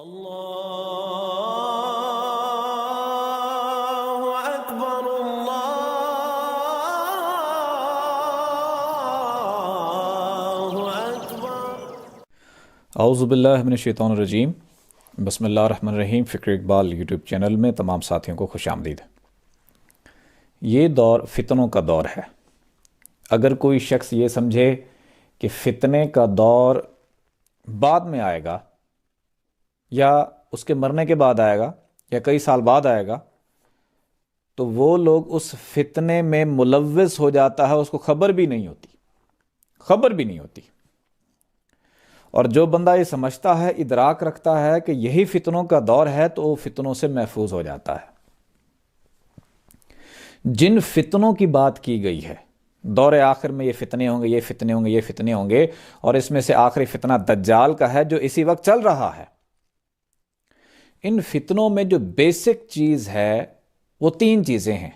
اللہ اکبر اللہ اکبر۔ اعوذ باللہ من الشیطان الرجیم۔ بسم اللہ الرحمن الرحیم۔ فکر اقبال یوٹیوب چینل میں تمام ساتھیوں کو خوش آمدید۔ یہ دور فتنوں کا دور ہے۔ اگر کوئی شخص یہ سمجھے کہ فتنے کا دور بعد میں آئے گا یا اس کے مرنے کے بعد آئے گا یا کئی سال بعد آئے گا، تو وہ لوگ اس فتنے میں ملوث ہو جاتا ہے، اس کو خبر بھی نہیں ہوتی۔ اور جو بندہ یہ سمجھتا ہے، ادراک رکھتا ہے کہ یہی فتنوں کا دور ہے، تو وہ فتنوں سے محفوظ ہو جاتا ہے۔ جن فتنوں کی بات کی گئی ہے، دور آخر میں یہ فتنے ہوں گے، اور اس میں سے آخری فتنہ دجال کا ہے جو اسی وقت چل رہا ہے۔ ان فتنوں میں جو بیسک چیز ہے وہ تین چیزیں ہیں۔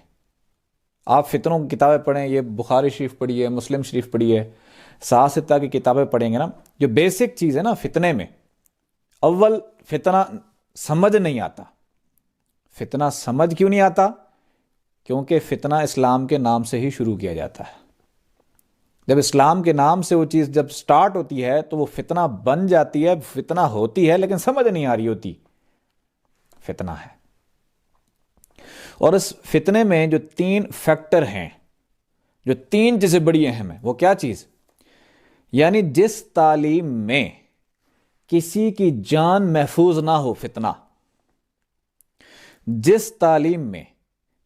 آپ فتنوں کی کتابیں پڑھیں، یہ بخاری شریف پڑھیے، مسلم شریف پڑھیے، سیاستہ کی کتابیں پڑھیں گے نا، جو بیسک چیز ہے نا فتنے میں، اول فتنہ سمجھ نہیں آتا۔ فتنہ سمجھ کیوں نہیں آتا؟ کیونکہ فتنہ اسلام کے نام سے ہی شروع کیا جاتا ہے۔ جب اسلام کے نام سے وہ چیز جب سٹارٹ ہوتی ہے تو وہ فتنہ بن جاتی ہے، فتنہ ہوتی ہے لیکن سمجھ نہیں آ رہی ہوتی، فتنہ ہے۔ اور اس فتنے میں جو تین فیکٹر ہیں، جو تین چیزیں بڑی اہم ہیں، وہ کیا چیز؟ یعنی جس تعلیم میں کسی کی جان محفوظ نہ ہو، فتنہ۔ جس تعلیم میں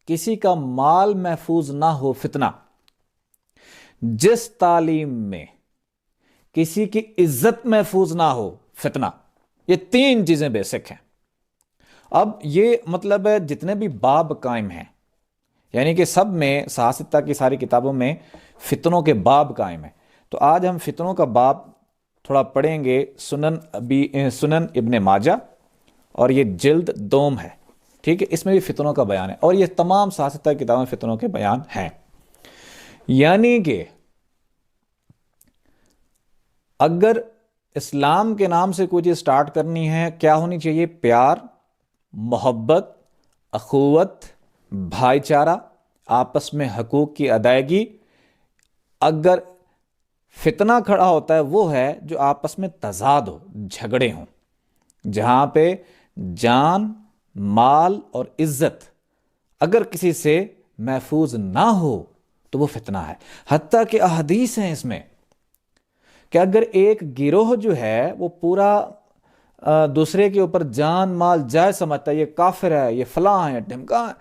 کسی کا مال محفوظ نہ ہو، فتنہ۔ جس تعلیم میں کسی کی عزت محفوظ نہ ہو، فتنہ۔ یہ تین چیزیں بیسک ہیں۔ اب یہ مطلب ہے جتنے بھی باب قائم ہیں، یعنی کہ سب میں سیاستہ کی ساری کتابوں میں فتنوں کے باب قائم ہیں۔ تو آج ہم فتنوں کا باب تھوڑا پڑھیں گے، سنن ابن ماجہ، اور یہ جلد دوم ہے، ٹھیک ہے؟ اس میں بھی فتنوں کا بیان ہے، اور یہ تمام سیاستہ کی کتابوں میں فتنوں کے بیان ہیں۔ یعنی کہ اگر اسلام کے نام سے کوئی چیز سٹارٹ کرنی ہے، کیا ہونی چاہیے؟ پیار، محبت، اخوت، بھائی چارہ، آپس میں حقوق کی ادائیگی۔ اگر فتنہ کھڑا ہوتا ہے وہ ہے جو آپس میں تضاد ہو، جھگڑے ہوں، جہاں پہ جان، مال اور عزت اگر کسی سے محفوظ نہ ہو تو وہ فتنہ ہے۔ حتیٰ کہ احادیث ہیں اس میں کہ اگر ایک گروہ جو ہے وہ پورا دوسرے کے اوپر جان مال جائز سمجھتا ہے، یہ کافر ہے، یہ فلاں ہے، ڈھمکا ہے،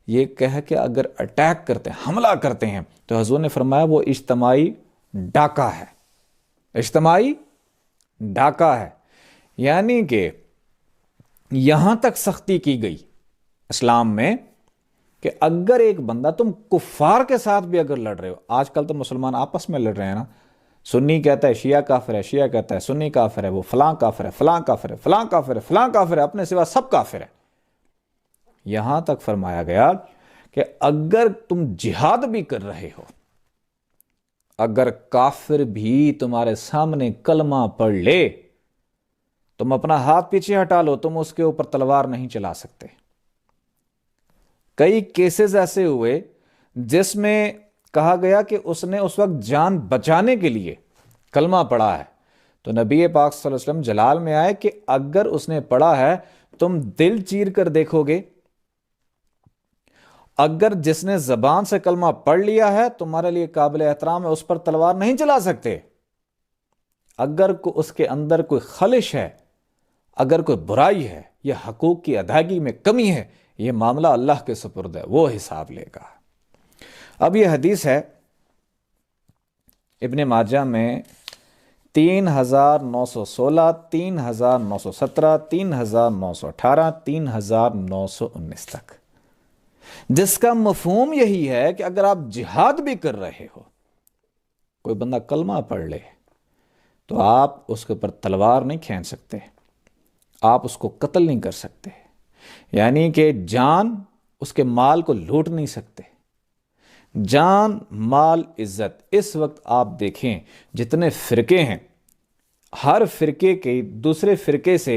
یہ کہہ کے اگر اٹیک کرتے ہیں، حملہ کرتے ہیں، تو حضور نے فرمایا وہ اجتماعی ڈاکہ ہے، اجتماعی ڈاکہ ہے۔ یعنی کہ یہاں تک سختی کی گئی اسلام میں کہ اگر ایک بندہ، تم کفار کے ساتھ بھی اگر لڑ رہے ہو، آج کل تو مسلمان آپس میں لڑ رہے ہیں نا، سنی کہتا ہے شیعہ کافر ہے، شیعہ کہتا ہے سنی کافر ہے، وہ فلاں کافر ہے، فلاں کافر ہے، فلاں کافر ہے، فلاں کافر ہے، اپنے سوا سب کافر ہے۔ یہاں تک فرمایا گیا کہ اگر تم جہاد بھی کر رہے ہو، اگر کافر بھی تمہارے سامنے کلمہ پڑھ لے، تم اپنا ہاتھ پیچھے ہٹا لو، تم اس کے اوپر تلوار نہیں چلا سکتے۔ کئی کیسز ایسے ہوئے جس میں کہا گیا کہ اس نے اس وقت جان بچانے کے لیے کلمہ پڑھا ہے، تو نبی پاک صلی اللہ علیہ وسلم جلال میں آئے کہ اگر اس نے پڑھا ہے تم دل چیر کر دیکھو گے، اگر جس نے زبان سے کلمہ پڑھ لیا ہے تمہارے لیے قابل احترام ہے، اس پر تلوار نہیں چلا سکتے۔ اگر اس کے اندر کوئی خلش ہے، اگر کوئی برائی ہے یا حقوق کی ادائیگی میں کمی ہے، یہ معاملہ اللہ کے سپرد ہے، وہ حساب لے گا۔ اب یہ حدیث ہے ابن ماجہ میں 3916، 3917، 3918، 3919 تک، جس کا مفہوم یہی ہے کہ اگر آپ جہاد بھی کر رہے ہو، کوئی بندہ کلمہ پڑھ لے تو آپ اس کے اوپر تلوار نہیں کھینچ سکتے، آپ اس کو قتل نہیں کر سکتے، یعنی کہ جان، اس کے مال کو لوٹ نہیں سکتے۔ جان، مال، عزت۔ اس وقت آپ دیکھیں جتنے فرقے ہیں، ہر فرقے کے دوسرے فرقے سے